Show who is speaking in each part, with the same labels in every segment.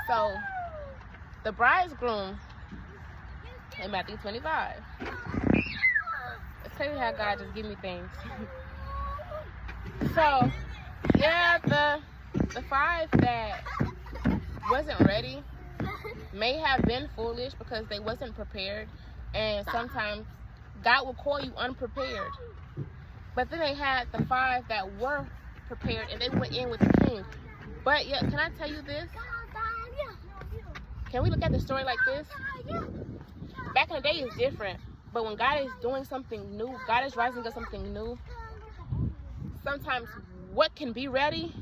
Speaker 1: So the bridegroom in Matthew 25. It's crazy how God just give me things. So yeah, the 5 that wasn't ready may have been foolish because they wasn't prepared, and sometimes God will call you unprepared. But then they had the 5 that were prepared and they went in with the king. But yeah, can I tell you this? Can we look at the story like this? Back in the day is different, but when God is doing something new, God is rising up something new, sometimes what can be ready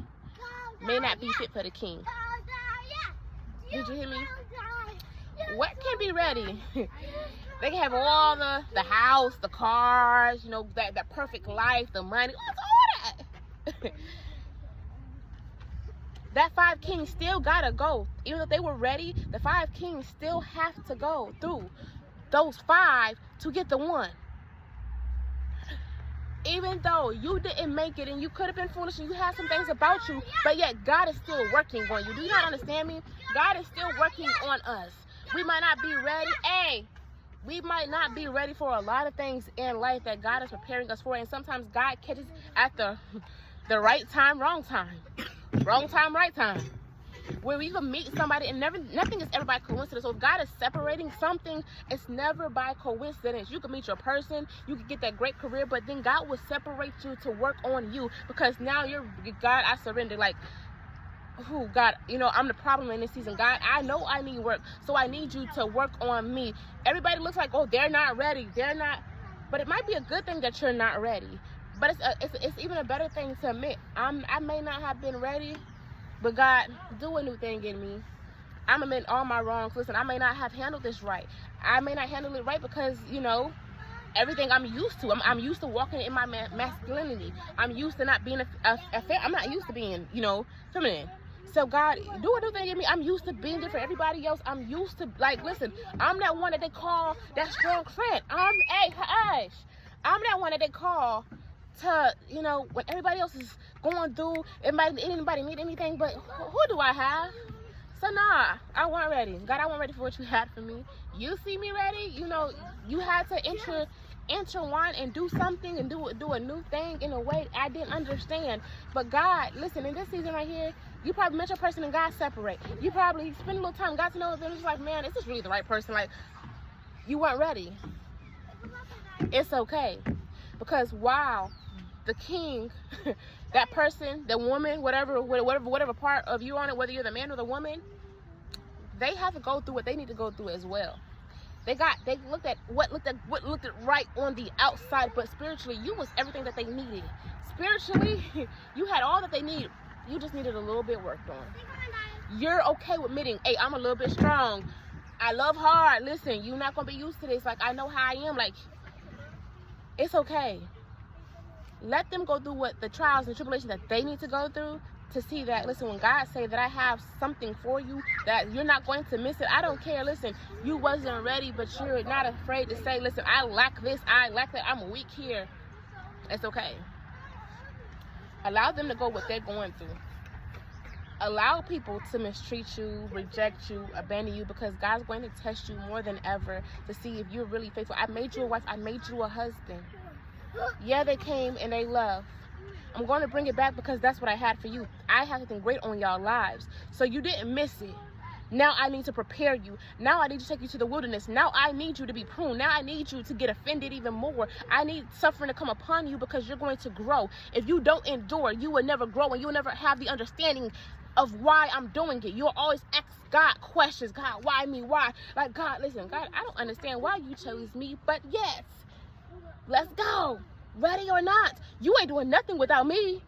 Speaker 1: may not be fit for the king. Did you hear me? What can be ready? They can have all the house, the cars, you know, that perfect life, the money, all that. That 5 kings still gotta go. Even though they were ready, the 5 kings still have to go through those 5 to get the 1. Even though you didn't make it and you could have been foolish and you had some things about you, but yet God is still working on you. Do you not understand me? God is still working on us. We might not be ready. Hey, we might not be ready for a lot of things in life that God is preparing us for. And sometimes God catches at the right time, wrong time. Wrong time, right time. Where we can meet somebody and nothing is ever by coincidence. So if God is separating something, it's never by coincidence. You can meet your person, you can get that great career, but then God will separate you to work on you, because now you're, God, I surrender. Like, oh God, you know, I'm the problem in this season. God, I know I need work, so I need you to work on me. Everybody looks like, oh, they're not ready, they're not, but it might be a good thing that you're not ready. But it's even a better thing to admit, I may not have been ready, but God, do a new thing in me. I'm admitting all my wrongs. Listen, I may not have handled this right. I may not handle it right because, you know, everything I'm used to. I'm used to walking in my masculinity. I'm used to not being I'm not used to being, you know, feminine. So God, do a new thing in me. I'm used to being different. Everybody else, I'm used to, like, listen, I'm that one that they call that strong friend. I'm that one that they call to, you know, when everybody else is going through, anybody need anything, but who do I have? So nah, I wasn't ready. God, I wasn't ready for what you had for me. You see me ready? You know, you had to intertwine and do something and do a new thing in a way I didn't understand. But God, listen, in this season right here, you probably met your person and God separate. You probably spend a little time, got to know them. It's like, man, is this really the right person? Like, you weren't ready. It's okay. Because wow, the king, that person, the woman, whatever part of you on it, whether you're the man or the woman, they have to go through what they need to go through as well. They looked at what looked right on the outside, but spiritually, you was everything that they needed. Spiritually, you had all that they needed. You just needed a little bit worked on. You're okay with admitting, hey, I'm a little bit strong. I love hard. Listen, you're not gonna be used to this. Like, I know how I am. Like, it's okay. Let them go through what the trials and tribulations that they need to go through to see that, listen, when God say that I have something for you, that you're not going to miss it. I don't care. Listen, you wasn't ready, but you're not afraid to say, listen, I lack this, I lack that, I'm weak here. It's okay. Allow them to go what they're going through. Allow people to mistreat you, reject you, abandon you, because God's going to test you more than ever to see if you're really faithful. I made you a wife. I made you a husband. Yeah, they came and they left. I'm going to bring it back because that's what I had for you. I had something great on y'all lives. So you didn't miss it. Now I need to prepare you. Now I need to take you to the wilderness. Now I need you to be pruned. Now I need you to get offended even more. I need suffering to come upon you because you're going to grow. If you don't endure, you will never grow and you'll never have the understanding of why I'm doing it. You'll always ask God questions. God, why me? Why? Like, God, listen, God, I don't understand why you chose me, but yes, let's go. Ready or not, you ain't doing nothing without me.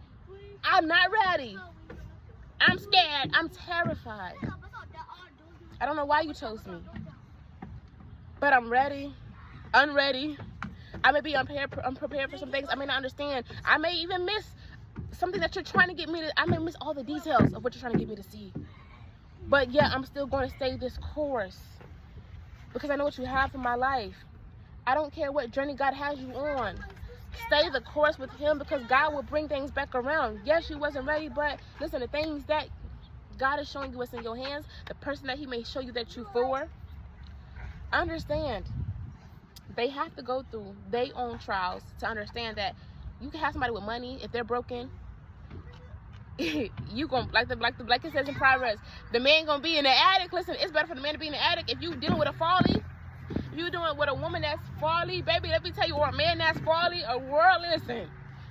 Speaker 1: I'm not ready. I'm scared. I'm terrified. I don't know why you chose me, but I'm ready, unready. I may be unprepared for some things. I may not understand. I may even miss something that you're trying to get me to. I may miss all the details of what you're trying to get me to see. But yeah, I'm still going to stay this course because I know what you have for my life. I don't care what journey God has you on. Stay the course with him because God will bring things back around. Yes, you wasn't ready, but listen, the things that God is showing you what's in your hands, the person that he may show you that you for, understand they have to go through their own trials to understand that you can have somebody with money. If they're broken, you gonna like it says in Proverbs, the man gonna be in the attic. Listen, it's better for the man to be in the attic. If you dealing with a folly, if you doing with a woman that's folly, baby, let me tell you, or a man that's folly, a world, listen,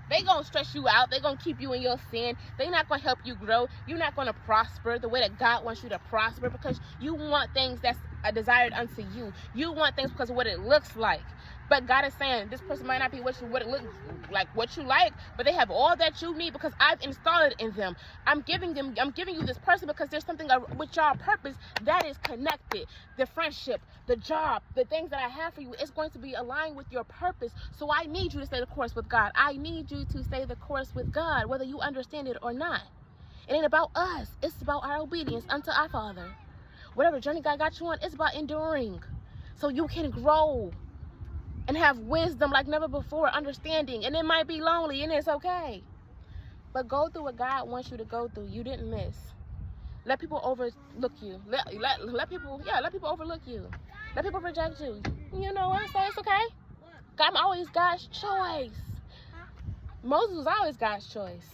Speaker 1: they gonna stress you out. They gonna keep you in your sin. They not gonna help you grow. You're not gonna prosper the way that God wants you to prosper, because you want things that's desired unto you. You want things because of what it looks like. But God is saying this person might not be what it looks like, what you like, but they have all that you need because I've installed it in them. I'm giving you this person because there's something with y'all purpose that is connected. The friendship, the job, the things that I have for you is going to be aligned with your purpose. So I need you to stay the course with God. I need you to stay the course with God, whether you understand it or not. It ain't about us. It's about our obedience unto our Father. Whatever journey God got you on, it's about enduring so you can grow and have wisdom like never before, understanding. And it might be lonely, and it's okay. But go through what God wants you to go through. You didn't miss. Let people overlook you. Let people overlook you. Let people reject you. You know what? So it's okay. I'm always God's choice. Moses was always God's choice.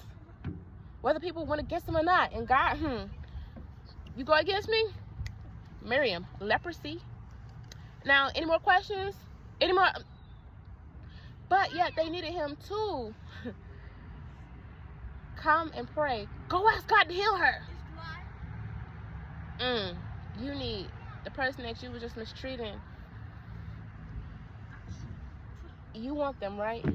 Speaker 1: Whether people went against him or not. And God, you go against me? Miriam, leprosy. Now, any more questions? Any more? But yet they needed him to come and pray. Go ask God to heal her. You need the person that you were just mistreating. You want them, right?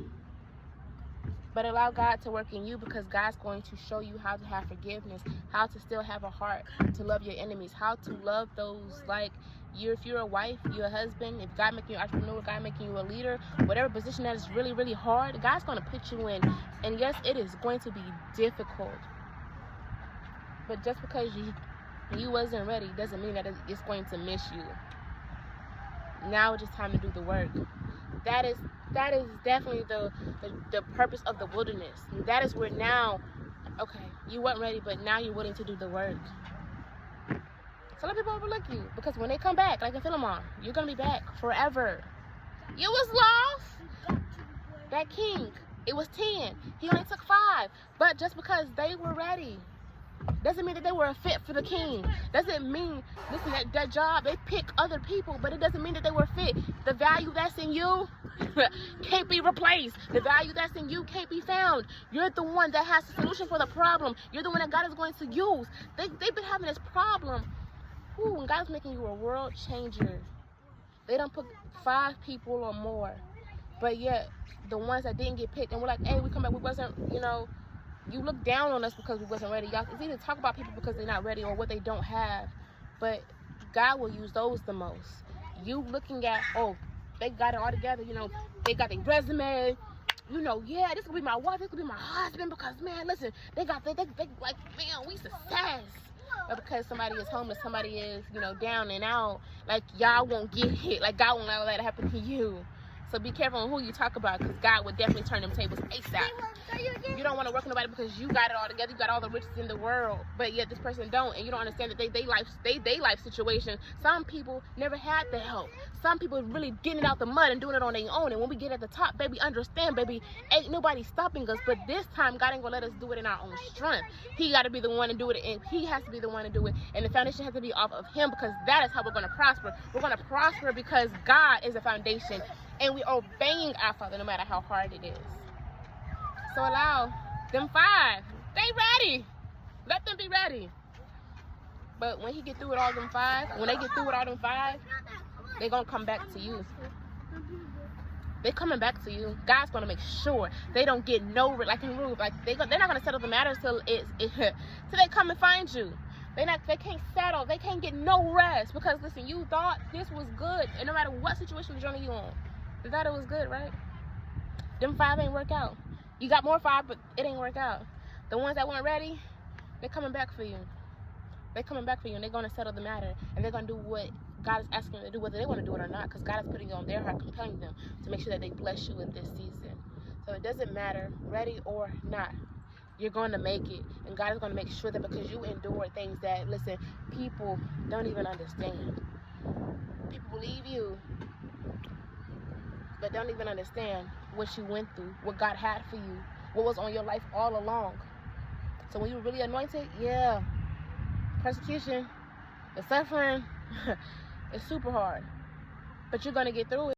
Speaker 1: But allow God to work in you, because God's going to show you how to have forgiveness, how to still have a heart to love your enemies, how to love those like you. If you're a wife, you're a husband, if God making you an entrepreneur, God making you a leader, whatever position that is really, really hard, God's going to put you in. And yes, it is going to be difficult. But just because you wasn't ready doesn't mean that it's going to miss you. Now it's just time to do the work. That is definitely the purpose of the wilderness. That is where now, okay, you weren't ready, but now you're willing to do the work. So let people overlook you, because when they come back, like in Philemon, you're going to be back forever. You was lost. That king, it was 10. He only took 5. But just because they were ready doesn't mean that they were a fit for the king. Doesn't mean, listen, that job, they pick other people, but it doesn't mean that they were fit. The value that's in you can't be replaced. The value that's in you can't be found. You're the one that has the solution for the problem. You're the one that God is going to use. They've been having this problem. When God's making you a world changer, they don't put 5 people or more. But yet, the ones that didn't get picked, and we're like, hey, we come back, we wasn't, you look down on us because we wasn't ready. Y'all, it's either talk about people because they're not ready or what they don't have. But God will use those the most. You looking at, oh, they got it all together, they got their resume, yeah, this could be my wife, this could be my husband, because, man, listen, they like, man, we success. But because somebody is homeless, somebody is, down and out, like, y'all won't get hit. Like, God won't allow that to happen to you. So be careful on who you talk about, because God would definitely turn them tables ASAP. You don't want to work with nobody because you got it all together. You got all the riches in the world, but yet this person don't, and you don't understand that they life situation. Some people never had the help. Some people really getting it out the mud and doing it on their own. And when we get at the top, baby, understand, baby, ain't nobody stopping us. But this time, God ain't gonna let us do it in our own strength. He got to be the one to do it, and He has to be the one to do it. And the foundation has to be off of Him, because that is how we're gonna prosper. We're gonna prosper because God is the foundation. And we're obeying our Father no matter how hard it is. So allow them 5. They ready. Let them be ready. But when He get through with all them 5, when they get through with all them 5, they're going to come back to you. They're coming back to you. God's going to make sure they don't get no, like in Ruth, like they're not going to settle the matter till they come and find you. They can't settle. They can't get no rest, because listen, you thought this was good, and no matter what situation the journey you on, you thought it was good, right? Them 5 ain't work out. You got more 5, but it ain't work out. The ones that weren't ready, they're coming back for you. They're coming back for you, and they're going to settle the matter, and they're going to do what God is asking them to do, whether they want to do it or not, because God is putting it on their heart, compelling them to make sure that they bless you in this season. So it doesn't matter, ready or not. You're going to make it. And God is going to make sure that because you endure things that, listen, people don't even understand. People believe you, but don't even understand what you went through, what God had for you, what was on your life all along. So when you're really anointed, yeah, persecution, the suffering, it's super hard. But you're going to get through it.